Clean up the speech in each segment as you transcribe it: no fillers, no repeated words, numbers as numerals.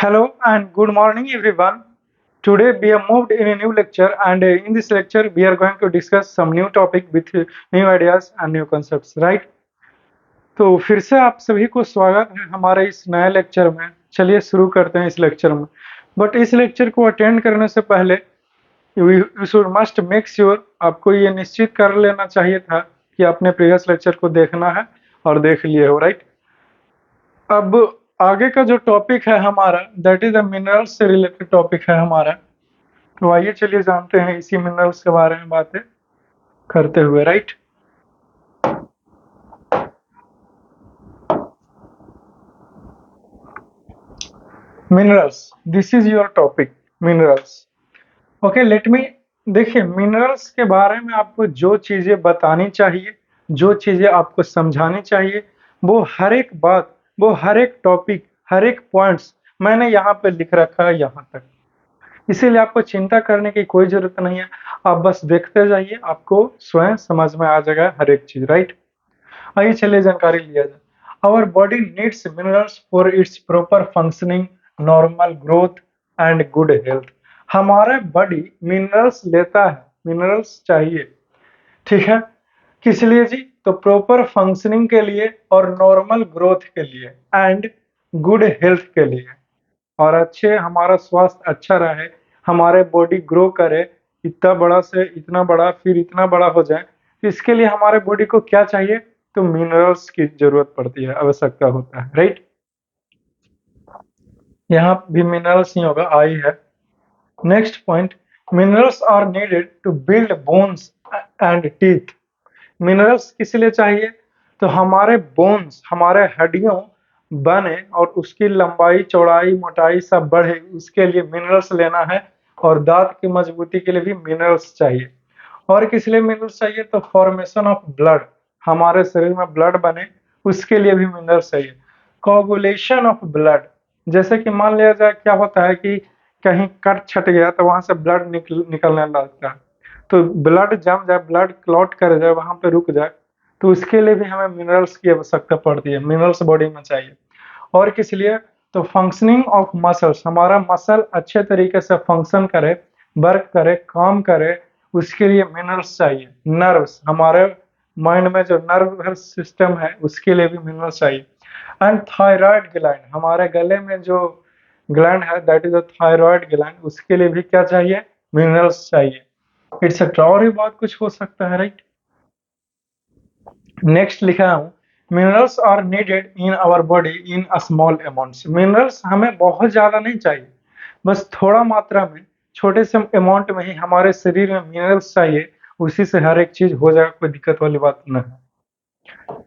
Hello and good morning everyone. Today we have moved in a new lecture and in this lecture we are going to discuss some new topic with new ideas and new concepts, right? तो फिर से आप सभी को स्वागत है हमारे इस नए लेक्चर में। चलिए शुरू करते हैं इस लेक्चर में। बट इस लेक्चर को अटेंड करने से पहले you should must make sure, आपको ये निश्चित कर लेना चाहिए था कि आपने प्रीवियस लेक्चर को देखना है और देख लिए हो, राइट? अब आगे का जो टॉपिक है हमारा दैट इज द मिनरल्स से रिलेटेड टॉपिक है हमारा। तो आइए चलिए जानते हैं इसी मिनरल्स के बारे में बातें करते हुए, right? Minerals, this is your topic, minerals. Okay, let me. देखिए, मिनरल्स के बारे में आपको जो चीजें बतानी चाहिए, जो चीजें आपको समझानी चाहिए, वो हर एक बात, वो हर एक टॉपिक, हर एक पॉइंट्स मैंने यहाँ पे लिख रखा है यहाँ तक। इसीलिए आपको चिंता करने की कोई जरूरत नहीं है। आप बस देखते जाइए, आपको स्वयं समझ में आ जाएगा हर एक चीज, राइट? आइए चलिए जानकारी लिया जाए। Our body needs minerals for its proper functioning, normal growth and good health. हमारा बॉडी मिनरल्स लेता है, मिनरल्स चाहिए, ठीक है? किस लिए जी? तो प्रॉपर फंक्शनिंग के लिए और नॉर्मल ग्रोथ के लिए एंड गुड हेल्थ के लिए, और अच्छे हमारा स्वास्थ्य अच्छा रहे, हमारे बॉडी ग्रो करे, इतना बड़ा से इतना बड़ा फिर इतना बड़ा हो जाए। तो इसके लिए हमारे बॉडी को क्या चाहिए? तो मिनरल्स की जरूरत पड़ती है, आवश्यकता होता है, राइट? यहाँ भी मिनरल्स ही होगा, आई है। Next point, minerals are needed to build bones and teeth. Minerals किस लिए चाहिए? तो हमारे बोन्स, हमारे हड्डियों बने और उसकी लंबाई चौड़ाई मोटाई सब बढ़े, उसके लिए मिनरल्स लेना है। और दांत की मजबूती के लिए भी मिनरल्स चाहिए। और किस लिए मिनरल्स चाहिए? तो फॉर्मेशन ऑफ ब्लड, हमारे शरीर में ब्लड बने, उसके लिए भी मिनरल्स चाहिए। कोगुलेशन ऑफ ब्लड, जैसे कि मान लिया जाए क्या होता है कि कहीं कट छट गया तो वहां से ब्लड निकलने लगता है, तो ब्लड जम जाए, ब्लड क्लॉट कर जाए, वहां पे रुक जाए, तो उसके लिए भी हमें मिनरल्स की आवश्यकता पड़ती है, मिनरल्स बॉडी में चाहिए। और किस लिए? तो फंक्शनिंग ऑफ मसल्स, हमारा मसल अच्छे तरीके से फंक्शन करे, वर्क करे, काम करे, उसके लिए मिनरल्स चाहिए। नर्व्स, हमारे माइंड में जो नर्व सिस्टम है उसके लिए भी मिनरल्स चाहिए। एंड थायराइड ग्लैंड, हमारे गले में जो ग्लैंड है that is a thyroid gland, उसके लिए भी क्या चाहिए? मिनरल्स चाहिए, एटसेट्रा। और भी बहुत कुछ हो सकता है, राइट? नेक्स्ट लिखा हूं, minerals are needed in our body in small amounts. Minerals हमें बहुत ज्यादा नहीं चाहिए, बस थोड़ा मात्रा में, छोटे से अमाउंट में ही हमारे शरीर में मिनरल्स चाहिए, उसी से हर एक चीज हो जाएगा, कोई दिक्कत वाली बात नहीं है।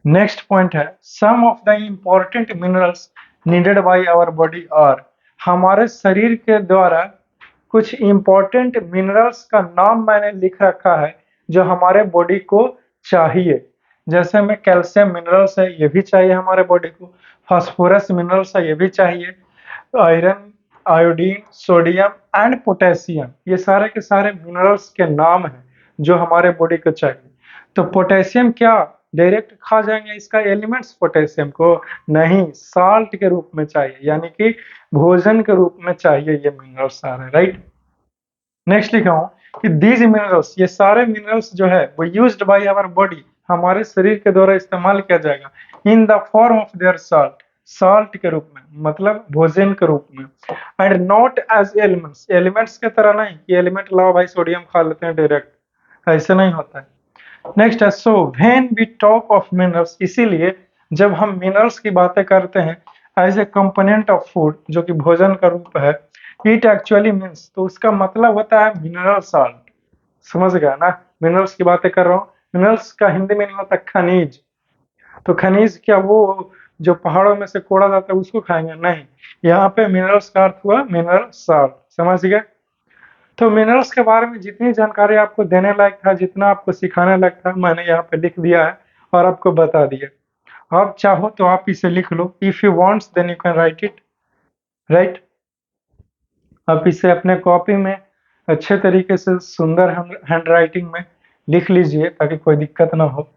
नेक्स्ट पॉइंट है, some of the important minerals needed by our body are. हमारे शरीर के द्वारा कुछ इम्पोर्टेंट मिनरल्स का नाम मैंने लिख रखा है जो हमारे बॉडी को चाहिए। जैसे में कैल्शियम मिनरल्स है, ये भी चाहिए हमारे बॉडी को। फास्फोरस मिनरल्स है, ये भी चाहिए। Iron, iodine, sodium and potassium, ये सारे के सारे मिनरल्स के नाम हैं जो हमारे बॉडी को चाहिए। तो पोटेशियम क्या डायरेक्ट खा जाएंगे इसका एलिमेंट्स? पोटेशियम को नहीं, साल्ट के रूप में चाहिए, यानी कि भोजन के रूप में चाहिए ये मिनरल्स सारे, राइट? नेक्स्ट लिखा हूं कि दीज मिनरल्स, ये सारे मिनरल्स जो है वो यूज्ड बाय आवर बॉडी, हमारे शरीर के द्वारा इस्तेमाल किया जाएगा in the form of their salt, salt के रूप में, मतलब भोजन के रूप में। And not as elements, elements के तरह नहीं कि एलिमेंट लाओ भाई सोडियम खा लेते हैं डायरेक्ट, ऐसे नहीं होता है। नेक्स्ट है, so when we talk of minerals, इसीलिए जब हम मिनरल्स की बातें करते हैं as a component of food, जो कि भोजन का रूप है, इट एक्चुअली मीन्स, तो उसका मतलब होता है मिनरल साल्ट। समझ गया ना? मिनरल्स की बातें कर रहा हूँ। मिनरल्स का हिंदी में नहीं होता खनिज। तो खनिज क्या वो जो पहाड़ों में से कोड़ा जाता है उसको खाएंगे? नहीं, यहाँ पे मिनरल्स का अर्थ हुआ मिनरल साल्ट। समझ गए? तो मिनरल्स के बारे में जितनी जानकारी आपको देने लायक था, जितना आपको सिखाने लायक था, मैंने यहाँ पे लिख दिया है और आपको बता दिया। आप चाहो तो आप इसे लिख लो, if you wants then you can write it, right? आप इसे अपने कॉपी में अच्छे तरीके से सुंदर हैंड राइटिंग में लिख लीजिए ताकि कोई दिक्कत ना हो।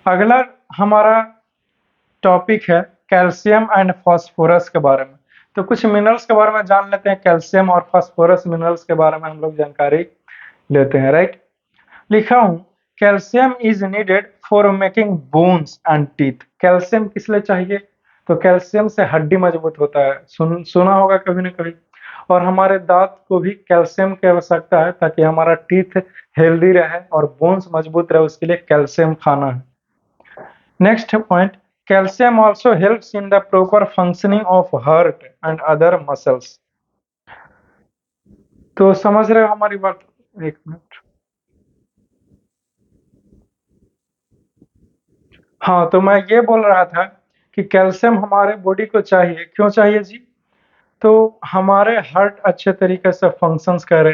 अगला हमारा टॉपिक है कैल्शियम एंड फास्फोरस के बारे में। तो कुछ मिनरल्स के बारे में जान लेते हैं। कैल्शियम और फास्फोरस मिनरल्स के बारे में हम लोग जानकारी लेते हैं, राइट। लिखा हूं, calcium is needed for making bones and teeth. Calcium किस लिए चाहिए? तो कैल्शियम से हड्डी मजबूत होता है, सुना होगा कभी ना कभी। और हमारे दांत को भी कैल्शियम की आवश्यकता है ताकि हमारा टीथ हेल्दी रहे और बोन्स मजबूत रहे, उसके लिए कैल्शियम खाना है। Next point, calcium also helps in the proper functioning of heart and other muscles. तो समझ रहे हो हमारी बात? एक मिनट। हाँ, तो मैं ये बोल रहा था कि कैल्शियम हमारे बॉडी को चाहिए। क्यों चाहिए जी? तो हमारे हार्ट अच्छे तरीके से फंक्शंस करे,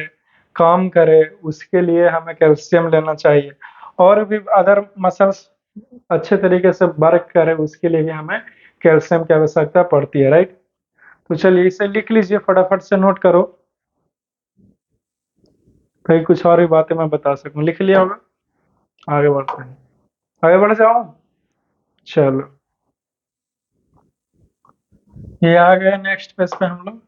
काम करे, उसके लिए हमें कैल्शियम लेना चाहिए। और भी अदर मसल्स अच्छे तरीके से वर्क करे, उसके लिए भी हमें कैल्शियम की आवश्यकता पड़ती है, राइट। तो चलिए इसे लिख लीजिए, फटाफट से नोट करो, कहीं कुछ और भी बातें मैं बता सकूं। लिख लिया होगा? आगे बढ़ते हैं, आगे बढ़ जाऊं? चलो, ये आ गए नेक्स्ट पेज पे हम लोग।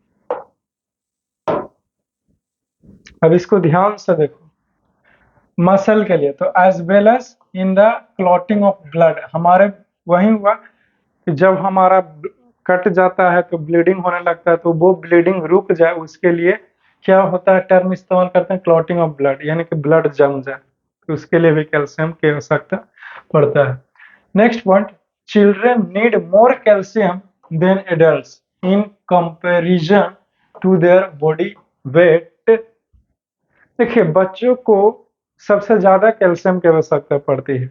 अब इसको ध्यान से देखो। मसल के लिए तो as well as in the clotting of blood, हमारे वही हुआ कि जब हमारा कट जाता है तो ब्लीडिंग होने लगता है, तो वो ब्लीडिंग रुक जाए उसके लिए क्या होता है, टर्म इस्तेमाल करते हैं क्लॉटिंग ऑफ ब्लड, यानी कि ब्लड जम जाए, तो उसके लिए भी कैल्शियम की आवश्यकता पड़ता है। Next point, children need more calcium than adults in comparison to their body weight. देखिए, बच्चों को सबसे ज्यादा कैल्शियम की आवश्यकता पड़ती है,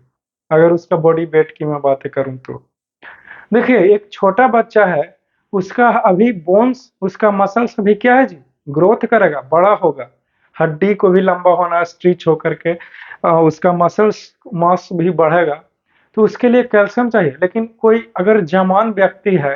अगर उसका बॉडी वेट की मैं बातें करूं तो। देखिए, एक छोटा बच्चा है, उसका अभी बोन्स, उसका मसल्स अभी क्या है जी, ग्रोथ करेगा, बड़ा होगा, हड्डी को भी लंबा होना, स्ट्रिच होकर के उसका मसल्स मास भी बढ़ेगा, तो उसके लिए कैल्शियम चाहिए। लेकिन कोई अगर जवान व्यक्ति है,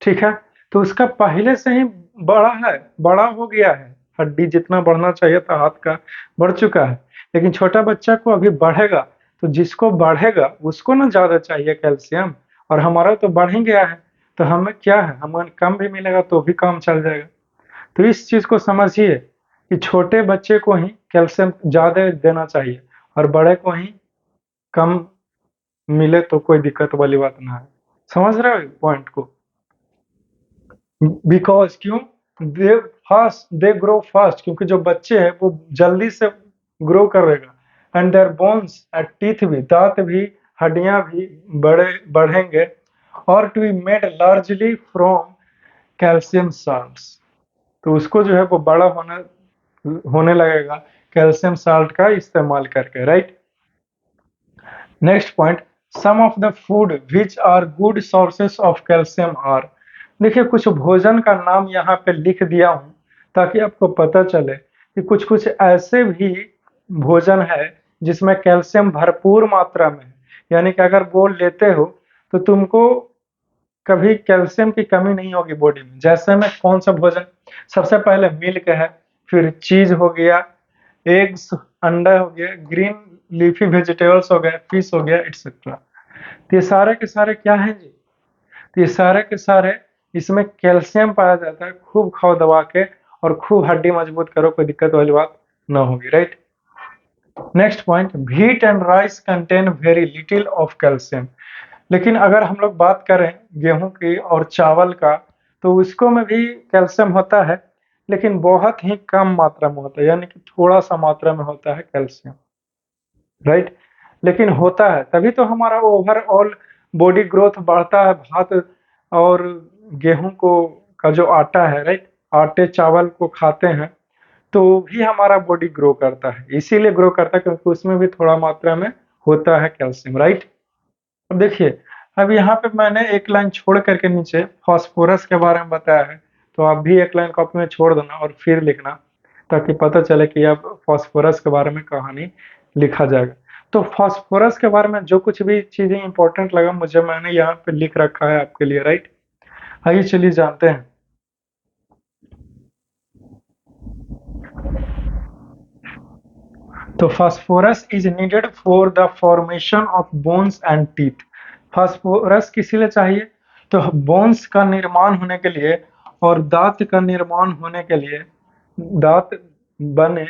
ठीक है, तो उसका पहले से ही बड़ा है, बड़ा हो गया है, हड्डी जितना बढ़ना चाहिए था हाथ का बढ़ चुका है। लेकिन छोटा बच्चा को अभी बढ़ेगा, तो जिसको बढ़ेगा उसको ना ज्यादा चाहिए कैल्शियम, और हमारा तो बढ़ ही गया है, तो हमें क्या है, हमें कम भी मिलेगा तो भी काम चल जाएगा। तो इस चीज को समझिए कि छोटे बच्चे को ही कैल्शियम ज्यादा देना चाहिए और बड़े को ही कम मिले तो कोई दिक्कत वाली बात ना है। समझ रहे हो पॉइंट को? बिकॉज क्यों, दे ग्रो फास्ट, क्योंकि जो बच्चे हैं वो जल्दी से ग्रो करेगा, and their bones and teeth भी, दांत भी, हड्डियां भी बढ़ेंगे, और to be made largely from calcium salts, तो उसको जो है वो बड़ा होने लगेगा कैल्शियम साल्ट का इस्तेमाल करके, right. Next point, some of the food which are good sources of calcium are. देखिए, कुछ भोजन का नाम यहाँ पे लिख दिया हूँ ताकि आपको पता चले कि कुछ कुछ ऐसे भी भोजन है जिसमें कैल्शियम भरपूर मात्रा में है, यानी कि अगर वो लेते हो तो तुमको कभी कैल्शियम की कमी नहीं होगी बॉडी में। जैसे में कौन सा भोजन, सबसे पहले मिल्क है, फिर चीज हो गया, एग्स अंडा हो गया, ग्रीन लीफी वेजिटेबल्स हो गए, फिश हो गया, एक्सेट्रा। तो ये सारे के सारे क्या हैं जी? तो ये सारे के सारे, इसमें कैल्शियम पाया जाता है। खूब खाओ दबा के और खूब हड्डी मजबूत करो, कोई दिक्कत वाली बात ना होगी, right. Next point, wheat and rice contain very little of calcium. लेकिन अगर हम लोग बात करें गेहूं की और चावल का, तो उसको में भी कैल्शियम होता है, लेकिन बहुत ही कम मात्रा में होता है, यानी कि थोड़ा सा मात्रा में होता है कैल्शियम, राइट। लेकिन होता है, तभी तो हमारा ओवरऑल बॉडी ग्रोथ बढ़ता है। भात और गेहूं को का जो आटा है, राइट, आटे चावल को खाते हैं तो भी हमारा बॉडी ग्रो करता है, इसीलिए ग्रो करता है क्योंकि उसमें भी थोड़ा मात्रा में होता है कैल्शियम, राइट। अब देखिए, अब यहाँ पे मैंने एक लाइन छोड़ करके नीचे फास्फोरस के बारे में बताया है, तो आप भी एक लाइन कॉपी में छोड़ देना और फिर लिखना, ताकि पता चले कि अब फास्फोरस के बारे में कहानी लिखा जाएगा। तो फास्फोरस के बारे में जो कुछ भी चीजें इंपॉर्टेंट लगा मुझे, मैंने यहाँ पे लिख रखा है आपके लिए, राइट। आइए चलिए जानते हैं। तो phosphorus is needed for the formation of bones and teeth. Phosphorus किस लिए चाहिए? तो बोन्स का निर्माण होने के लिए और दांत का निर्माण होने के लिए, दांत बने,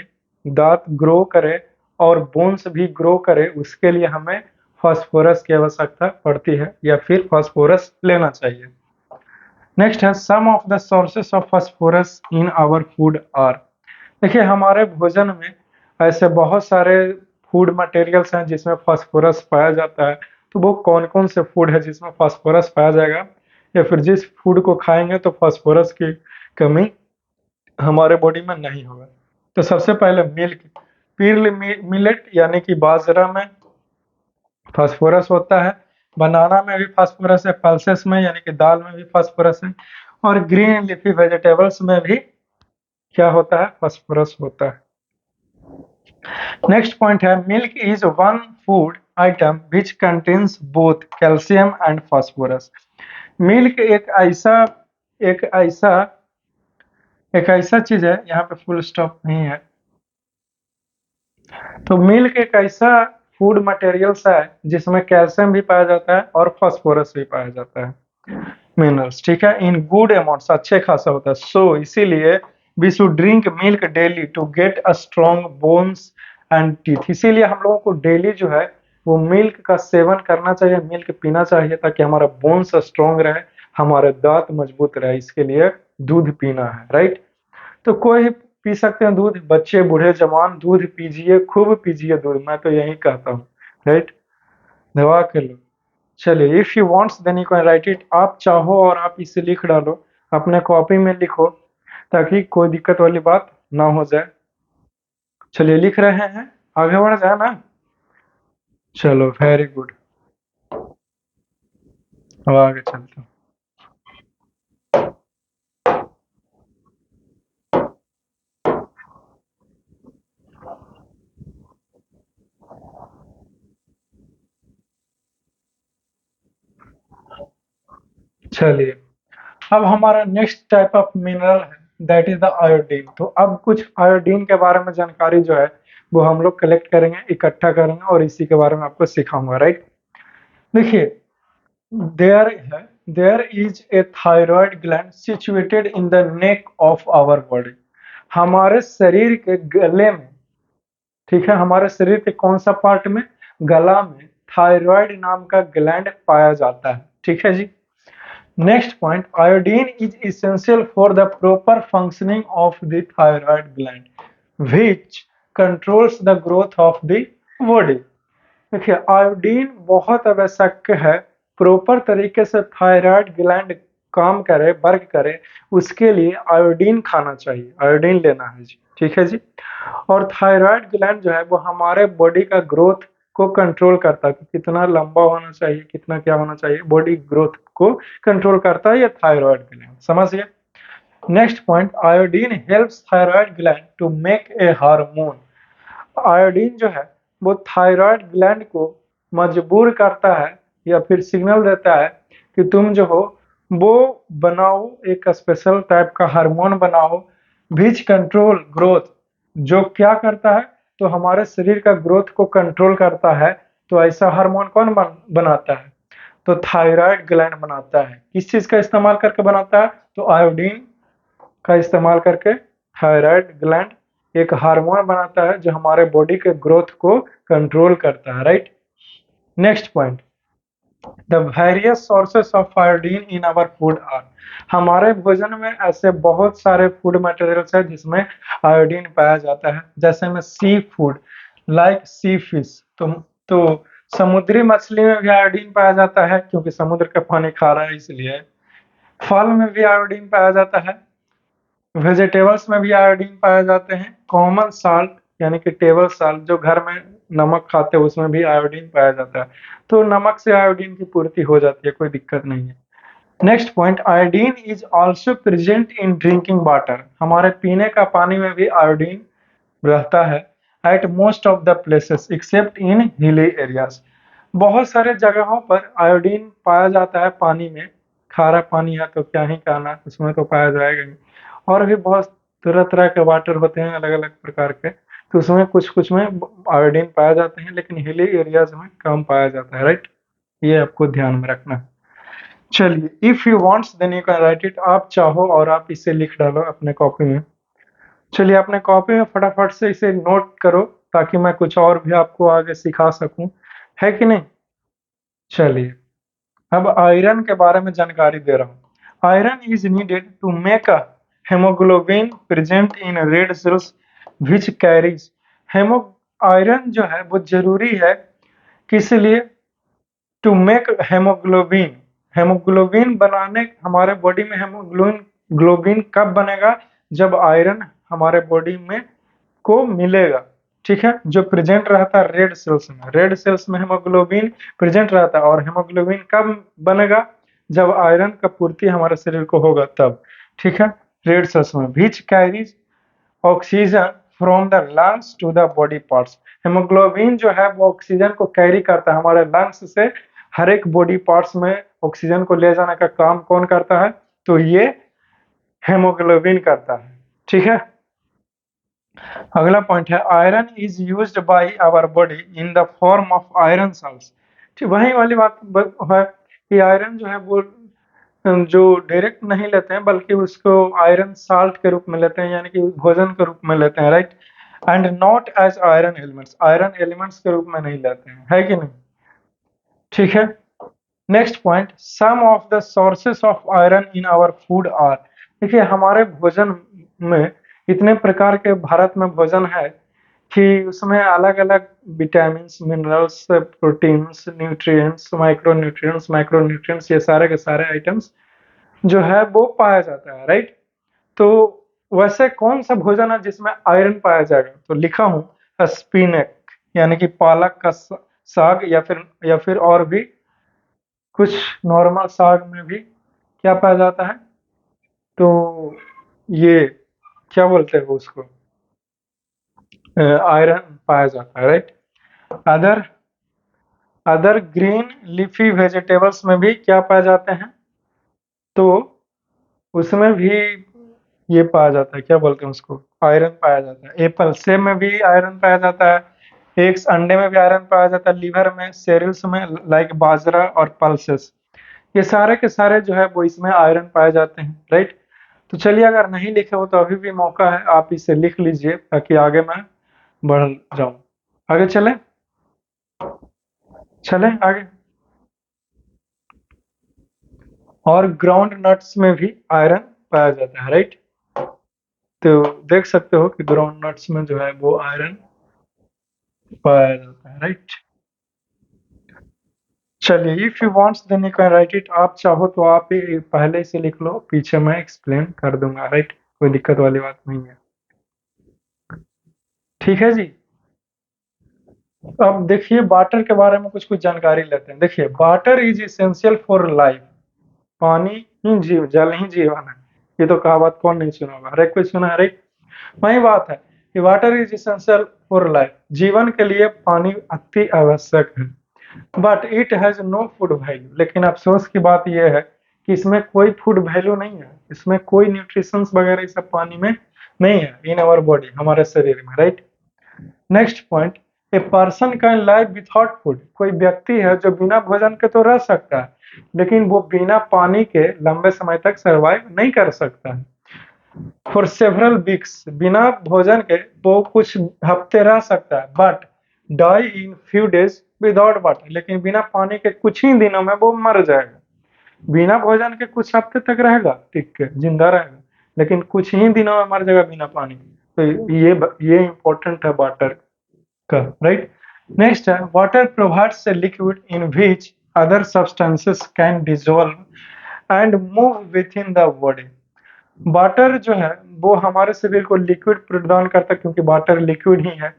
दांत ग्रो करे और बोन्स भी ग्रो करे, उसके लिए हमें फास्फोरस की आवश्यकता पड़ती है या फिर फास्फोरस लेना चाहिए। नेक्स्ट है some of the sources of phosphorus in our food are. देखिए हमारे भोजन में ऐसे बहुत सारे फूड मटेरियल्स हैं जिसमें फास्फोरस पाया जाता है। तो वो कौन कौन से फूड है जिसमें फास्फोरस पाया जाएगा, या फिर जिस फूड को खाएंगे तो फास्फोरस की कमी हमारे बॉडी में नहीं होगा। तो सबसे पहले मिल्क, पील मिलेट यानी कि बाजरा में फास्फोरस होता है, बनाना में भी फास्फोरस है, पल्सेस में यानी कि दाल में भी फास्फोरस है, और ग्रीन लीफी वेजिटेबल्स में भी क्या होता है, फास्फोरस होता है। नेक्स्ट पॉइंट है milk is one food item which contains both calcium and phosphorus. Milk एक ऐसा एक ऐसा चीज है, यहाँ पे फुल स्टॉप नहीं है। तो मिल्क एक ऐसा फूड मटेरियल्स है जिसमें कैल्शियम भी पाया जाता है और फास्फोरस भी पाया जाता है, मिनरल्स, ठीक है, इन गुड अमाउंट्स, अच्छे खासा होता है। सो इसीलिए we should drink milk daily to get a strong bones and teeth. इसीलिए हम लोगों को डेली जो है वो मिल्क का सेवन करना चाहिए, मिल्क पीना चाहिए, ताकि हमारा बोन्स स्ट्रॉन्ग रहे, हमारे दांत मजबूत रहे। इसके लिए दूध पीना है, राइट। तो कोई पी सकते हैं दूध, बच्चे बूढ़े जवान दूध पीजिए, खूब पीजिए दूध, मैं तो यही कहता हूँ, राइट। दवा के लो। चलिए, if you wants then you can write it. आप चाहो और आप इसे लिख डालो, अपने कॉपी में लिखो, ताकि कोई दिक्कत वाली बात ना हो जाए। चलिए लिख रहे हैं, आगे बढ़ जाए ना। चलो वेरी गुड, अब आगे चलते हैं। चलिए, अब हमारा नेक्स्ट टाइप ऑफ मिनरल है, दैट इज द आयोडीन। तो अब कुछ आयोडीन के बारे में जानकारी जो है वो हम लोग कलेक्ट करेंगे, इकट्ठा करेंगे, और इसी के बारे में आपको सिखाऊंगा, राइट। देखिए, देयर है there is a thyroid gland situated in the neck of our body. हमारे शरीर के गले में, ठीक है, हमारे शरीर के कौन सा पार्ट में, गला में थायराइड नाम का ग्लैंड पाया जाता है, ठीक है जी। Next point, iodine is essential for the proper functioning of the thyroid gland, which controls the growth of the body. देखिए, आयोडीन बहुत आवश्यक है, प्रॉपर तरीके से थायराइड ग्लैंड काम करे, वर्क करे, उसके लिए आयोडीन खाना चाहिए, आयोडीन लेना है जी, ठीक है जी। और थायराइड ग्लैंड जो है वो हमारे बॉडी का ग्रोथ को कंट्रोल करता है, कि कितना लंबा होना चाहिए, कितना क्या होना चाहिए, बॉडी ग्रोथ को कंट्रोल करता है ये थायराइड ग्लैंड, समझिए। Next point, iodine helps thyroid gland to make a hormone. Iodine जो है वो थायराइड ग्लैंड को मजबूर करता है या फिर सिग्नल देता है कि तुम जो हो वो बनाओ, एक स्पेशल टाइप का हार्मोन बनाओ, विच कंट्रोल ग्रोथ, जो क्या करता है, तो हमारे शरीर का ग्रोथ को कंट्रोल करता है। तो ऐसा हार्मोन कौन बनाता है, तो थायराइड ग्लैंड बनाता है। किस चीज का इस्तेमाल करके बनाता है, तो आयोडीन का इस्तेमाल करके थायराइड ग्लैंड एक हार्मोन बनाता है जो हमारे बॉडी के ग्रोथ को कंट्रोल करता है, right. Next point, the various sources of iodine in our food are. हमारे भोजन में ऐसे बहुत सारे फूड मटेरियल्स हैं जिसमें आयोडीन पाया जाता है, जैसे में सी फूड लाइक सी फिश। तो समुद्री मछली में भी आयोडीन पाया जाता है, क्योंकि समुद्र का पानी खारा है इसलिए। फल में भी आयोडीन पाया जाता है, वेजिटेबल्स में भी आयोडीन पाए जाते हैं। कॉमन साल्ट यानी कि टेबल साल्ट, जो घर में नमक खाते हैं उसमें भी आयोडीन पाया जाता है। तो नमक से आयोडीन की पूर्ति हो जाती है, कोई दिक्कत नहीं है। Next point, iodine is also present in drinking water. हमारे पीने का पानी में भी आयोडीन रहता है, at most of the places accept in hilly areas. बहुत सारे जगहों पर आयोडीन पाया जाता है पानी में, खारा पानी है तो क्या ही कहना, उसमें तो पाया जाएगा ही। और भी बहुत तरह तरह के वाटर होते हैं अलग अलग प्रकार के, तो उसमें कुछ कुछ में आयोडीन पाया जाते हैं, लेकिन हिली एरियाज में कम पाया जाता है, राइट। ये आपको ध्यान में रखना है। चलिए, if you wants then you can write it. आप चाहो और आप इसे लिख डालो अपने कॉपी में। चलिए, अपने कॉपी में फटाफट से इसे नोट करो ताकि मैं कुछ और भी आपको आगे सिखा सकूं, है कि नहीं? चलिए, अब आयरन के बारे में जानकारी दे रहा हूँ। Iron is needed to make a haemoglobin present in red cells which carries haemo. Iron जो है वो जरूरी है, किस लिए? To make haemoglobin. हेमोग्लोबिन बनाने, हमारे बॉडी में हेमोग्लोबिन ग्लोबिन कब बनेगा? जब आयरन हमारे बॉडी में को मिलेगा, ठीक है, जो प्रेजेंट रहता है रेड सेल्स में। रेड सेल्स में हेमोग्लोबिन प्रेजेंट रहता है, और हेमोग्लोबिन कब बनेगा? जब आयरन का पूर्ति हमारे शरीर को होगा तब, ठीक है, रेड सेल्स में। Which carries oxygen from the lungs to the body parts. Haemoglobin जो है वो ऑक्सीजन को कैरी करता है हमारे लंग्स से हर एक बॉडी पार्ट्स में। ऑक्सीजन को ले जाने का काम कौन करता है? तो ये हेमोग्लोबिन करता है, ठीक है। अगला पॉइंट है, iron is used by our body in the form of iron salts. ठीक, वही वाली बात है कि आयरन जो है वो जो डायरेक्ट नहीं लेते हैं, बल्कि उसको आयरन साल्ट के रूप में लेते हैं, यानी कि भोजन के रूप में लेते हैं, right. And not as iron elements, iron elements के रूप में नहीं लेते हैं, है कि नहीं? ठीक है। Next point, some of the sources of iron in our food are. देखिए, हमारे भोजन में इतने प्रकार के भारत में भोजन है कि उसमें अलग अलग vitamin, minerals, proteins, nutrients, micro nutrients, ये सारे के सारे आइटम्स जो है वो पाया जाता है, राइट। तो वैसे कौन सा भोजन है जिसमें आयरन पाया जाएगा? तो लिखा हूं स्पिनक, यानी कि पालक का साग, या फिर और भी कुछ नॉर्मल साग में भी क्या पाया जाता है? तो ये क्या बोलते हैं उसको, आयरन पाया जाता है, right. Other other green leafy vegetables में भी क्या पाए जाते हैं? तो उसमें भी ये पाया जाता है, क्या बोलते हैं उसको, आयरन पाया जाता है। एप्पल, सेब में भी आयरन पाया जाता है। एग्स, अंडे में भी आयरन पाया जाता है। लीवर में, सेरियल्स में लाइक बाजरा और पल्सेस, ये सारे के सारे जो है वो इसमें आयरन पाए जाते हैं, राइट। तो चलिए, अगर नहीं लिखे हो तो अभी भी मौका है, आप इसे लिख लीजिए ताकि आगे मैं बढ़ जाऊं। आगे चले चले आगे। और ग्राउंड नट्स में भी आयरन पाया जाता है, राइट। तो देख सकते हो कि ग्राउंड नट्स में जो है वो आयरन पाया जाता है, राइट। चलिए, if you wants then you can write it. आप चाहो तो आप ही पहले से लिख लो, पीछे मैं एक्सप्लेन कर दूंगा, राइट। कोई दिक्कत वाली बात नहीं है, ठीक है जी। अब देखिए, वाटर के बारे में कुछ कुछ जानकारी लेते हैं। देखिए, water is essential for life. पानी ही जीव, जल ही जीवन है। ये तो कहावत कौन नहीं सुना होगा, हर एक कोई सुना है, राइट। वही बात है कि water is essential for life, जीवन के लिए पानी अति आवश्यक है। But it has no food value. लेकिन अफसोस की बात यह है कि इसमें कोई फूड वैल्यू नहीं है, इसमें कोई न्यूट्रिशंस वगैरह इस सब पानी में नहीं है, इन आवर बॉडी, हमारे शरीर में, right. Next point, a person can live without food. कोई व्यक्ति है जो बिना भोजन के तो रह सकता है, लेकिन वो बिना पानी के लंबे समय तक सरवाइव नहीं कर सकता है। फॉर सेवरल वीक्स, बिना भोजन के वो कुछ हफ्ते रह सकता है, but die in few days without water. लेकिन बिना पानी के कुछ ही दिनों में वो मर जाएगा। बिना भोजन के कुछ हफ्ते तक रहेगा, ठीक है, जिंदा रहेगा, लेकिन कुछ ही दिनों में मर जाएगा बिना पानी के। तो ये इंपॉर्टेंट है वाटर का, राइट। नेक्स्ट है, water provides a liquid in which other substances can dissolve and move with in the body. Water जो है वो हमारे शरीर को लिक्विड प्रदान करता है, क्योंकि वाटर लिक्विड ही है,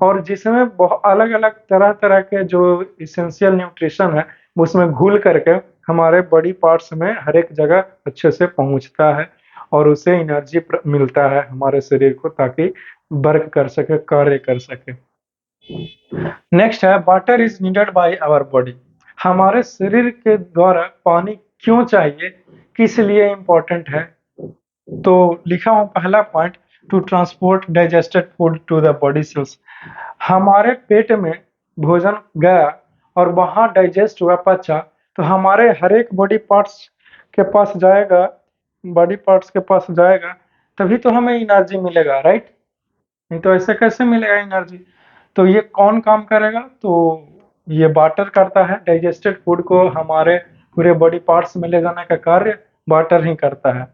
और जिसमें बहुत अलग अलग तरह तरह के जो इसेंशियल न्यूट्रिशन है वो उसमें घुल करके हमारे बॉडी पार्ट्स में हर एक जगह अच्छे से पहुंचता है, और उसे एनर्जी मिलता है हमारे शरीर को, ताकि वर्क कर सके, कार्य कर सके। नेक्स्ट है, water is needed by our body. हमारे शरीर के द्वारा पानी क्यों चाहिए, किस लिए इंपॉर्टेंट है? तो लिखा हूं पहला point, to transport digested food to the body cells. हमारे पेट में भोजन गया और वहां डाइजेस्ट हुआ, पचा, तो हमारे हर एक बॉडी पार्ट्स के पास जाएगा, तभी तो हमें एनर्जी मिलेगा, राइट? नहीं तो ऐसे कैसे मिलेगा एनर्जी? तो ये कौन काम करेगा? तो ये वाटर करता है। डाइजेस्टेड फूड को हमारे पूरे बॉडी पार्ट्स में ले जाने का कार्य वाटर ही करता है,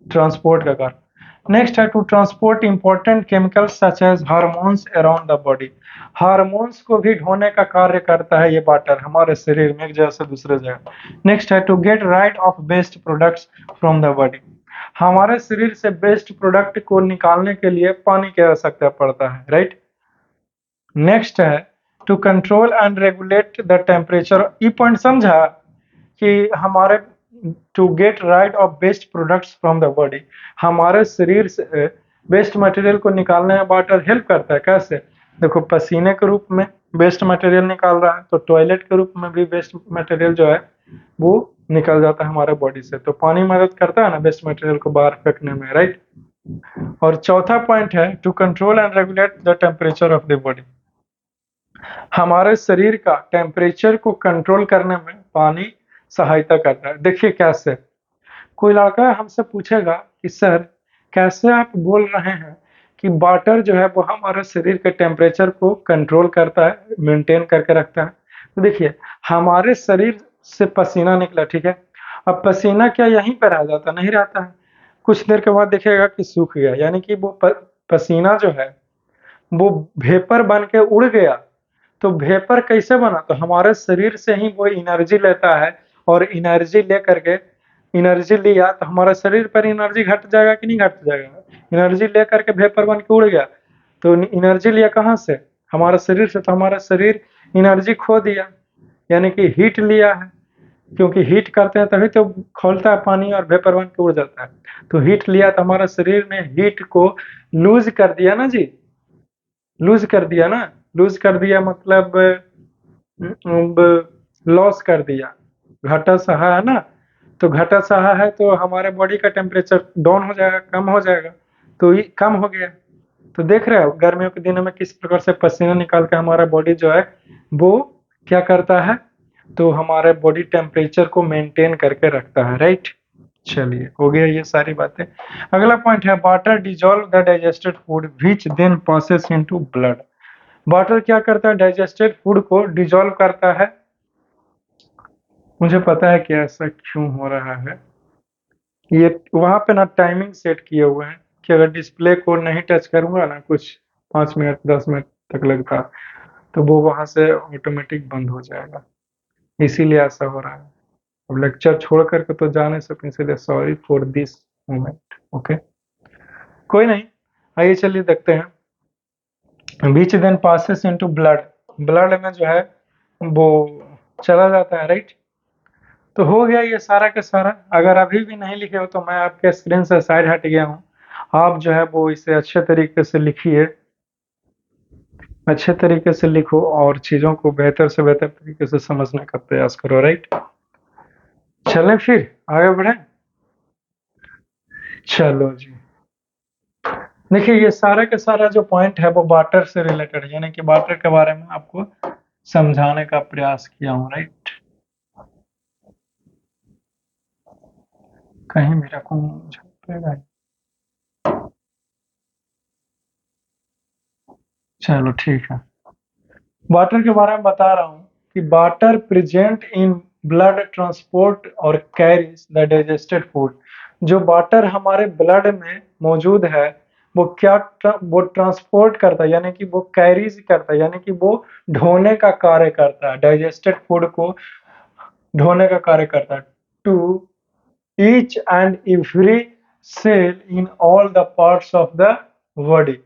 ट्रांसपोर्ट का कार्य। नेक्स्ट है to transport important chemicals such as hormones around the body. Hormones को भी ढोने का कार्य करता है ये वाटर हमारे शरीर में एक जगह से दूसरे जगह। नेक्स्ट है to get rid of waste products from the body. हमारे शरीर से वेस्ट प्रोडक्ट को निकालने के लिए पानी की आवश्यकता पड़ता है, राइट? नेक्स्ट है to control and regulate the temperature. ये पॉइंट समझा कि हमारे to get rid of waste products from the body, हमारे शरीर से वेस्ट मटेरियल को निकालने में वाटर हेल्प करता है। कैसे? देखो, पसीने के रूप में वेस्ट मटेरियल निकाल रहा है, तो टॉयलेट के रूप में भी वेस्ट मटेरियल जो है वो निकल जाता है हमारे बॉडी से। तो पानी मदद करता है ना वेस्ट मटेरियल को बाहर फेंकने में, राइट? और चौथा पॉइंट है to control and regulate the temperature of the body. हमारे शरीर का टेम्परेचर को कंट्रोल करने में पानी सहायता करता है। देखिए कैसे, कोई लड़का हमसे पूछेगा कि सर कैसे आप बोल रहे हैं कि वाटर जो है वो हमारे शरीर के टेम्परेचर को कंट्रोल करता है, मेंटेन करके रखता है। तो देखिए, हमारे शरीर से पसीना निकला, ठीक है? अब पसीना क्या यहीं पर रह जाता? नहीं रहता है। कुछ देर के बाद देखिएगा कि सूख गया, यानी कि वो पसीना जो है वो वेपर बन के उड़ गया। तो वेपर कैसे बना? तो हमारे शरीर से ही वो एनर्जी लेता है, और एनर्जी ले करके एनर्जी लिया तो हमारे शरीर पर एनर्जी घट जाएगा कि नहीं घट जाएगा? एनर्जी ले करके वेपर बन के उड़ गया, तो एनर्जी लिया कहाँ से? हमारे शरीर से। तो हमारा शरीर एनर्जी खो दिया, यानी कि हीट लिया है, क्योंकि हीट करते हैं तभी तो खौलता है पानी और वेपर बन के उड़ जाता है। तो हीट लिया तो हमारा शरीर ने हीट को लूज कर दिया ना जी, लूज कर दिया ना। लूज कर दिया मतलब लॉस कर दिया, घटा सहा है ना। तो घटा सहा है तो हमारे बॉडी का टेम्परेचर डाउन हो जाएगा, कम हो जाएगा। तो ये कम हो गया। तो देख रहे हो गर्मियों के दिनों में किस प्रकार से पसीना निकाल के हमारा बॉडी जो है वो क्या करता है? तो हमारे बॉडी टेम्परेचर को मेंटेन करके रखता है, राइट? चलिए, हो गया ये सारी बातें। अगला पॉइंट है water dissolve the digested food which then passes into blood. Water क्या करता है? डाइजेस्टेड फूड को डिजोल्व करता है। मुझे पता है कि ऐसा क्यों हो रहा है। ये वहां पे ना टाइमिंग सेट किए हुए हैं कि अगर डिस्प्ले को नहीं टच करूंगा ना कुछ 5 मिनट 10 मिनट तक लगता, तो वो वहां से ऑटोमेटिक बंद हो जाएगा, इसीलिए ऐसा हो रहा है। अब लेक्चर छोड़ करके तो जा नहीं सकते, इसलिए sorry for this moment. Okay, कोई नहीं, आइए चलिए देखते हैं। Which then passes into blood, blood में जो है वो चला जाता है, राइट? तो हो गया ये सारा का सारा। अगर अभी भी नहीं लिखे हो तो मैं आपके स्क्रीन से साइड हट गया हूँ, आप जो है वो इसे अच्छे तरीके से लिखिए, अच्छे तरीके से लिखो और चीजों को बेहतर से बेहतर तरीके से समझने का प्रयास करो, राइट? चलें फिर आगे बढ़े। चलो जी, देखिए ये सारा का सारा जो पॉइंट है वो वाटर से रिलेटेड है, यानी कि वाटर के बारे में आपको समझाने का प्रयास किया हूँ, राइट? कहीं भी रखूँ छपेगा। चलो ठीक है, वाटर के बारे में बता रहा हूँ कि water present in blood transport और कैरीज द डाइजेस्टेड फूड। जो वाटर हमारे ब्लड में मौजूद है वो क्या वो ट्रांसपोर्ट करता है, यानी कि वो कैरीज करता है, यानी कि वो ढोने का कार्य करता है, डाइजेस्टेड फूड को ढोने का कार्य करता है। To each and every cell in all the parts of the body.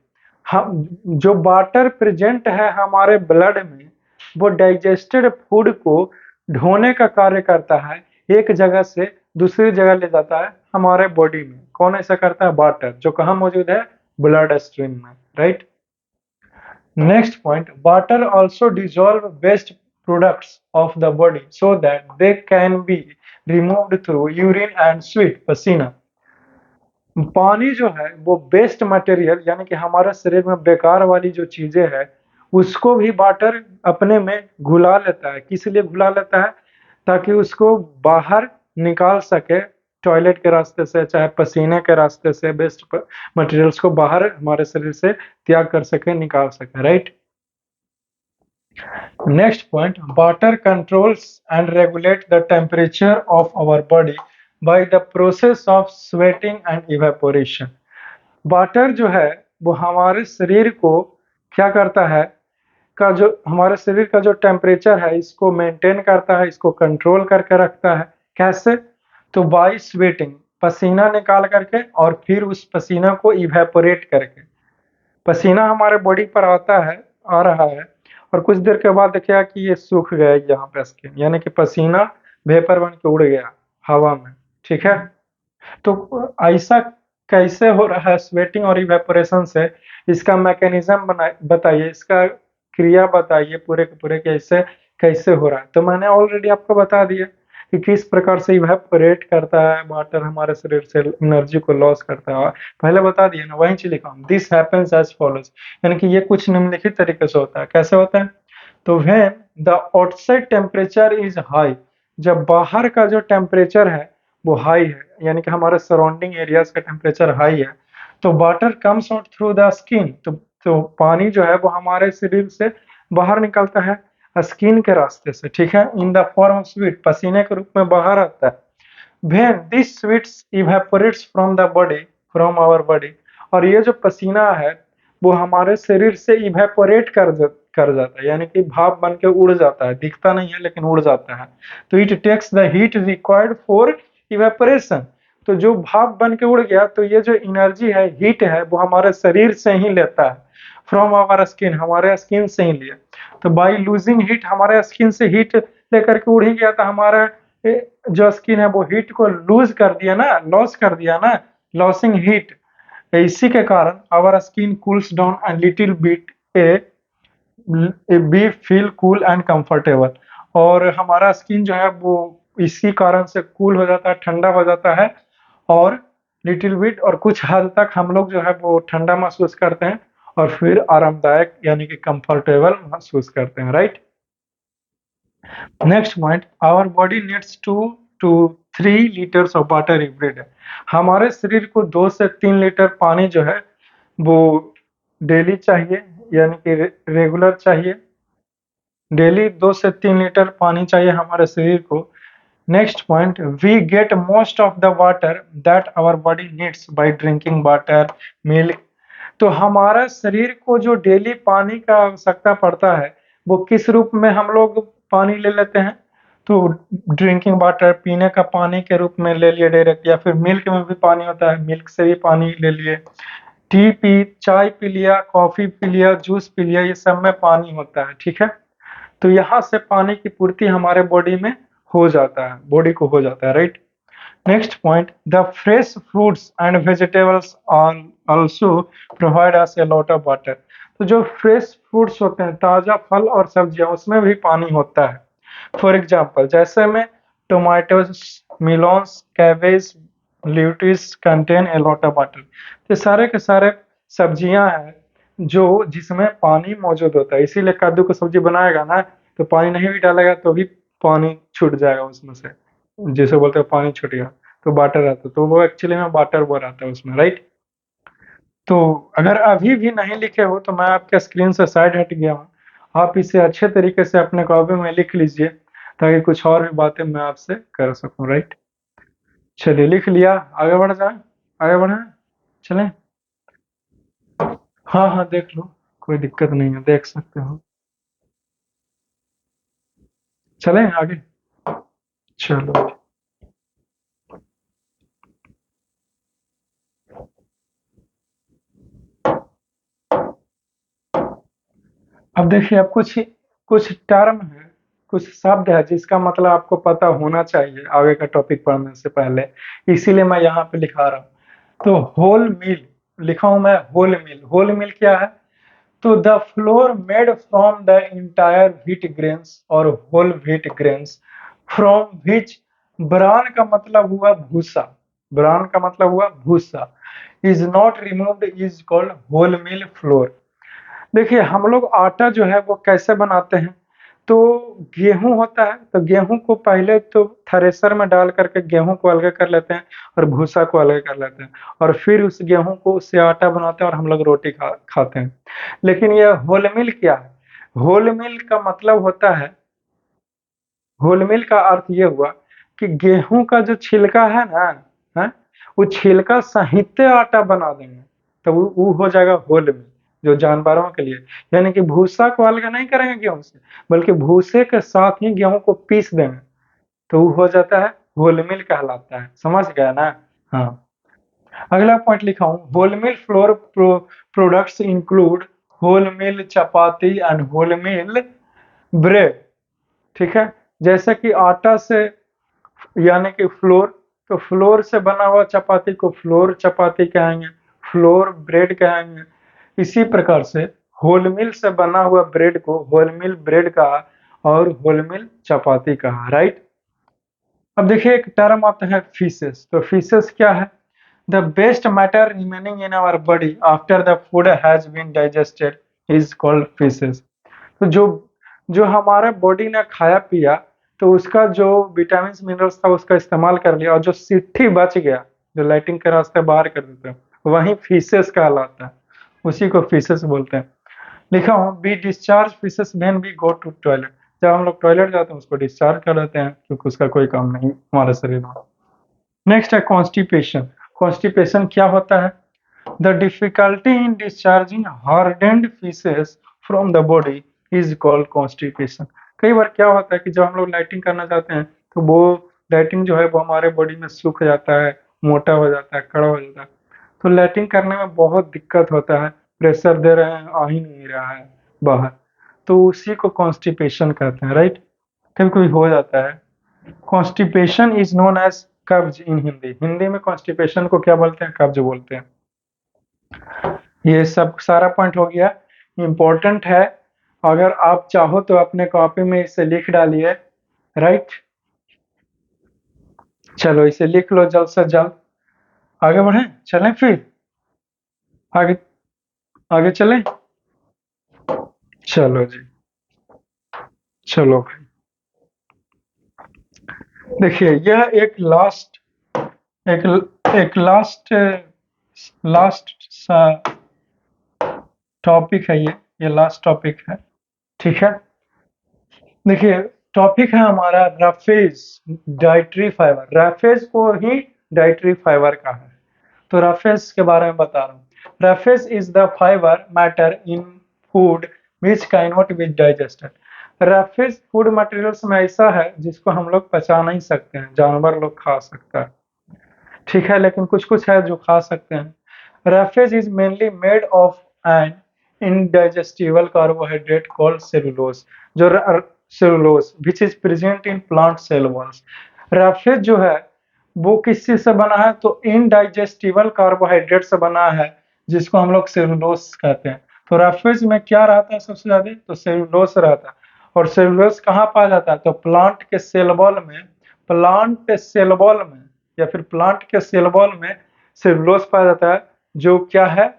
हम जो वाटर प्रेजेंट है हमारे ब्लड में वो डाइजेस्टेड फूड को ढोने का कार्य करता है, एक जगह से दूसरी जगह ले जाता है हमारे बॉडी में। कौन ऐसा करता है? वाटर, जो कहाँ मौजूद है? ब्लड स्ट्रीम में, right? Next point, water also dissolve waste products of the body so that they can be removed through urine and sweet, पसीना। पानी जो है वो वेस्ट मटेरियल, यानी कि हमारे शरीर में बेकार वाली जो चीजें हैं उसको भी वाटर अपने में घुला लेता है। किस लिए घुला लेता है? ताकि उसको बाहर निकाल सके, टॉयलेट के रास्ते से चाहे पसीने के रास्ते से वेस्ट मटेरियल्स को बाहर हमारे शरीर से त्याग कर सके, निकाल सके, right. Next point, water controls and regulate the temperature of our body by the process of sweating and evaporation. Water जो है वो हमारे शरीर को क्या करता है, का जो हमारे शरीर का जो टेम्परेचर है इसको मेंटेन करता है, इसको कंट्रोल करके रखता है। कैसे? तो बाय स्वेटिंग, पसीना निकाल करके और फिर उस पसीना को इवेपोरेट करके। पसीना हमारे बॉडी पर आता है, आ रहा है, और कुछ देर के बाद देखिएगा कि ये सूख गया यहाँ पे स्किन, यानी कि पसीना वेपर बन के उड़ गया हवा में, ठीक है। तो ऐसा कैसे हो रहा है स्वेटिंग और इवेपोरेशन से, इसका मैकेनिज्म बताइए, इसका क्रिया बताइए पूरे के पूरे, कैसे कैसे हो रहा है। तो मैंने ऑलरेडी आपको बता दिया कि किस प्रकार से इवेपोरेट करता है वाटर, हमारे शरीर से एनर्जी को लॉस करता है, पहले बता दिया ना, वहीं चीज लिखा हूँ। दिस हैपेंस एज फॉलोज, यानी कि ये कुछ निम्नलिखित तरीके से होता है। कैसे होता है? तो when the outside temperature is high, जब बाहर का जो टेम्परेचर है वो हाई है, यानी कि हमारे सराउंडिंग एरियाज का टेम्परेचर हाई है, तो water comes out through the skin, तो पानी जो है वो हमारे शरीर से बाहर निकलता है स्किन के रास्ते से, ठीक है, in the form of sweet, पसीने के रूप में बाहर आता है। When this sweets evaporates from the body, from our body, और ये जो पसीना है वो हमारे शरीर से इवेपोरेट कर जाता है, यानी कि भाप बन के उड़ जाता है, दिखता नहीं है लेकिन उड़ जाता है। तो it takes the heat required for evaporation, तो जो भाप बन के उड़ गया, तो ये जो एनर्जी है, हीट है, वो हमारे शरीर से ही लेता है, फ्रॉम आवर स्किन, हमारे स्किन से ही लिया। तो बाई लूजिंग हीट, हमारे स्किन से हीट लेकर के उड़ ही गया, तो हमारा जो स्किन है वो हीट को लूज कर दिया ना, लॉस कर दिया ना, लॉसिंग हीट। इसी के कारण our skin cools down a little bit, we feel cool and comfortable, और हमारा स्किन जो है वो इसी कारण से कूल हो जाता है, ठंडा हो जाता है, और लिटिल बिट और कुछ हद तक हम लोग जो है वो ठंडा महसूस करते हैं, और फिर आरामदायक यानी कि कंफर्टेबल महसूस करते हैं, right. Next point, our body needs 2 to 3 litres of water every day, हमारे शरीर को 2 से 3 लीटर पानी जो है वो डेली चाहिए, यानी कि रेगुलर चाहिए, डेली 2 से 3 लीटर पानी चाहिए हमारे शरीर को। Next point, we get most of the water that our body needs by drinking water, milk, तो हमारा शरीर को जो डेली पानी का आवश्यकता पड़ता है वो किस रूप में हम लोग पानी ले लेते हैं, तो ड्रिंकिंग वाटर, पीने का पानी के रूप में ले लिए डायरेक्ट, या फिर मिल्क में भी पानी होता है, मिल्क से भी पानी ले लिए, चाय पी लिया, कॉफी पी लिया, जूस पी लिया, ये सब में पानी होता है, ठीक है। तो यहाँ से पानी की पूर्ति हमारे बॉडी में हो जाता है, बॉडी को हो जाता है, right. Next point, the fresh fruits and vegetables also provide us A lot of water, तो जो फ्रेश फ्रूट्स होते हैं, ताजा फल और सब्जियां, उसमें भी पानी होता है। फॉर एग्जाम्पल, जैसे में tomatoes, melons, cabbage, lettuce contain a lot of water, ये सारे के सारे सब्जियां हैं जो जिसमें पानी मौजूद होता है, इसीलिए कद्दू की सब्जी बनाएगा ना तो पानी नहीं भी डालेगा तो भी पानी छूट जाएगा उसमें से, जैसे बोलते हैं पानी छूट गया, तो वाटर रहता है, तो वो एक्चुअली में वाटर वो रहता है उसमें, राइट। तो अगर अभी भी नहीं लिखे हो तो मैं आपके स्क्रीन से साइड हट गया हूँ, आप इसे अच्छे तरीके से अपने कॉपी में लिख लीजिए ताकि कुछ और भी बातें मैं आपसे कर सकूं, राइट। चलिए लिख लिया, आगे बढ़ जाए, आगे बढ़े, चलें। हाँ हाँ देख लो, कोई दिक्कत नहीं है, देख सकते हो, चलें आगे। चलो, अब देखिए, अब कुछ कुछ टर्म है, कुछ शब्द है जिसका मतलब आपको पता होना चाहिए आगे का टॉपिक पढ़ने से पहले, इसीलिए मैं यहाँ पे लिखा रहा हूँ। तो होल मील लिखा हूं मैं, होल मील, होल मील क्या है, तो the flour made from the entire wheat grains और whole wheat grains from which, bran का मतलब हुआ भूसा, ब्रान का मतलब हुआ भूसा, is not removed is called whole meal flour. देखिए हम लोग आटा जो है वो कैसे बनाते हैं, तो गेहूँ होता है, तो गेहूँ को पहले तो थ्रेसर में डाल करके गेहूँ को अलग कर लेते हैं और भूसा को अलग कर लेते हैं और फिर उस गेहूँ को उससे आटा बनाते हैं और हम लोग रोटी खाते हैं। लेकिन ये व्होल मील क्या है? व्होल मील का मतलब होता है, व्होल मील का अर्थ ये हुआ कि गेहूँ का जो छिलका है ना, हैं? वो छिलका सहित आटा बना देंगे, तो वो हो जाएगा व्होल मील, जो जानवरों के लिए। यानी कि भूसा को अलग नहीं करेंगे गेहूँ से, बल्कि भूसे के साथ ही गेहूँ को पीस देंगे, तो वो हो जाता है व्होल मील कहलाता है। समझ गया ना? हाँ। अगला पॉइंट लिखा हूँ, whole meal flour products include whole meal chapati and whole meal bread. ठीक है? जैसे कि आटा से, यानी कि फ्लोर, तो फ्लोर से बना हुआ चपाती को फ्लोर चपाती कहेंगे, फ्लोर ब्रेड कहेंगे। इसी प्रकार से होल मिल से बना हुआ ब्रेड को होल मिल ब्रेड कहा और होल मिल चपाती कहा, राइट। अब देखिए एक टर्म आता है फीसेस, तो फीसेस क्या है? The best matter remaining in our body after the food has been digested is called faeces. तो जो हमारा बॉडी ने खाया पिया, तो उसका जो विटामिन मिनरल्स था उसका इस्तेमाल कर लिया, और जो सिट्ठी बच गया, जो लैट्रिन के रास्ते बाहर कर देते हैं, वही फीसेस कहलाता है, उसी को फीसेस बोलते हैं। लिखा हूँ, we discharge faeces when we go to toilet. जब हम लोग टॉयलेट जाते हैं उसको डिस्चार्ज कर देते हैं, क्योंकि उसका कोई काम नहीं हमारे शरीर में। नेक्स्ट है कॉन्स्टिपेशन। कॉन्स्टिपेशन क्या होता है? The difficulty in discharging hardened faeces from the body is called constipation. कई बार क्या होता है कि जब हम लोग लाइटिंग करना चाहते हैं, तो वो लाइटिंग जो है वो हमारे बॉडी में सूख जाता है, मोटा हो जाता है, कड़ा हो जाता है, तो लाइटिंग करने में बहुत दिक्कत होता है, प्रेशर दे रहे हैं, आ ही नहीं रहा है बाहर, तो उसी को कॉन्स्टिपेशन कहते हैं, राइट। कभी कभी हो जाता है। कॉन्स्टिपेशन इज नोन एज कब्ज इन हिंदी। हिंदी में कॉन्स्टिपेशन को क्या बोलते हैं? कब्ज बोलते हैं। ये सब सारा पॉइंट हो गया, इम्पोर्टेंट है। अगर आप चाहो तो अपने कॉपी में इसे लिख डालिए, राइट। चलो इसे लिख लो जल्द से जल्द। आगे बढ़े, चलें फिर आगे, आगे चलें। चलो जी, चलो भाई। देखिए यह एक लास्ट, एक एक लास्ट लास्ट सा टॉपिक है, ये लास्ट टॉपिक है, ठीक है। देखिए टॉपिक है हमारा रफेज डाइटरी फाइबर। रफेज को ही डाइटरी फाइबर का है, तो रफेज के बारे में बता रहा हूँ। Roughage is the fibre matter in food which can not be digested. Roughage food materials में ऐसा है जिसको हम लोग पचा नहीं सकते हैं, जानवर लोग खा सकता है, ठीक है, लेकिन कुछ कुछ है जो खा सकते हैं। Roughage is mainly made of an indigestible carbohydrate called cellulose, जो cellulose which is present in plant cell walls। Roughage जो है वो किस चीज से बना है? तो इनडाइजेस्टिबल कार्बोहाइड्रेट से बना है, जिसको हम लोग सेलुलोस कहते हैं। तो रफेज में क्या रहता है सबसे ज्यादा? तो सेलुलोस रहता है। और सेलुलोस कहाँ पाया जाता है? तो प्लांट के सेल वॉल में, प्लांट सेल वॉल में या फिर प्लांट के सेल वॉल में सेलुलोस पाया जाता है, जो क्या है?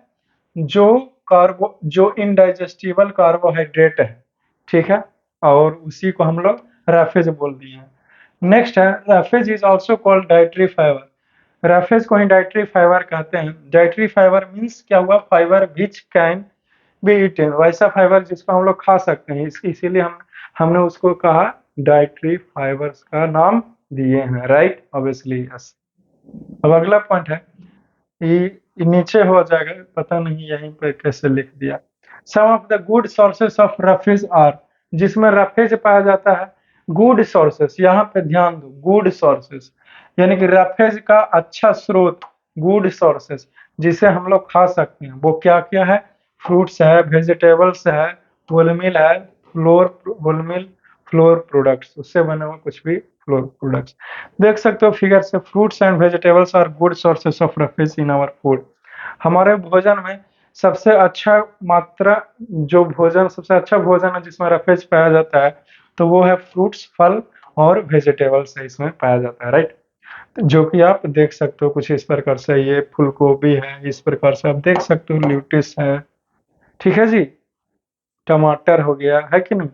जो इनडाइजेस्टिबल कार्बोहाइड्रेट है, ठीक है, और उसी को हम लोग रफेज बोल दिए हैं। नेक्स्ट है, roughage is also called dietary fibre. Roughage को ही डाइटरी फाइबर कहते हैं। डाइटरी फाइबर मीन्स क्या हुआ? Fibre which can be eaten, वैसा फाइबर जिसको हम लोग खा सकते हैं, इसीलिए हमने उसको कहा डाइटरी फाइबर्स का नाम दिए हैं, राइट, ऑब्वियसली यस। अब अगला पॉइंट है, ये नीचे हो जाएगा, पता नहीं यहीं पे कैसे लिख दिया। Some of the good sources of roughage are, जिसमें रफेज पाया जाता है। गुड सोर्सेस, यहाँ पे ध्यान दो, गुड सोर्सेस यानी कि रफेज का अच्छा स्रोत, गुड सोर्सेस जिसे हम लोग खा सकते हैं, वो क्या क्या है? फ्रूट्स है, वेजिटेबल्स है, व्होल मील है, व्होल मील फ्लोर प्रोडक्ट्स, उससे बने हुए कुछ भी फ्लोर प्रोडक्ट्स। देख सकते हो फिगर से, fruits and vegetables are good sources of roughage in our food. हमारे भोजन में सबसे अच्छा मात्रा, जो भोजन सबसे अच्छा भोजन है जिसमें रफेज पाया जाता है, तो वो है फ्रूट्स, फल और वेजिटेबल्स है, इसमें पाया जाता है, राइट। जो कि आप देख सकते हो कुछ इस प्रकार से, ये फूल गोभी है, इस प्रकार से आप देख सकते हो, ल्यूटिस है, ठीक है जी, टमाटर हो गया, है कि नहीं।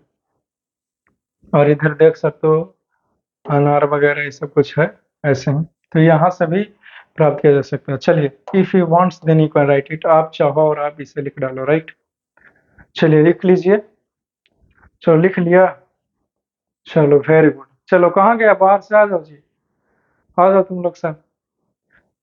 और इधर देख सकते हो अनार वगैरह ये सब कुछ है ऐसे ही, तो यहाँ से भी प्राप्त किया जा सकता है। चलिए, if you wants then you can write it, आप चाहो और आप इसे लिख डालो, राइट। चलिए लिख लीजिए। चलो लिख लिया। चलो वेरी गुड। चलो कहाँ गया, बाहर से आ जाओ जी, आ जाओ तुम लोग सब।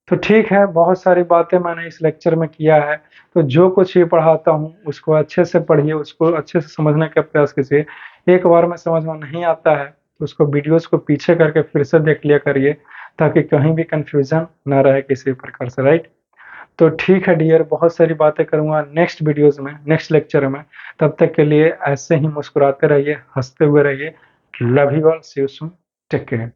तो ठीक है, बहुत सारी बातें मैंने इस लेक्चर में किया है, तो जो कुछ ये पढ़ाता हूँ उसको अच्छे से पढ़िए, उसको अच्छे से समझने का प्रयास कीजिए। एक बार में समझ में नहीं आता है तो उसको वीडियोस को पीछे करके फिर से देख लिया करिए, ताकि कहीं भी कंफ्यूजन ना रहे किसी प्रकार से, राइट। तो ठीक है डियर, बहुत सारी बातें करूंगा नेक्स्ट वीडियोस में, नेक्स्ट लेक्चर में। तब तक के लिए ऐसे ही मुस्कुराते रहिए, हंसते हुए रहिए। Love you all, see you soon, take care.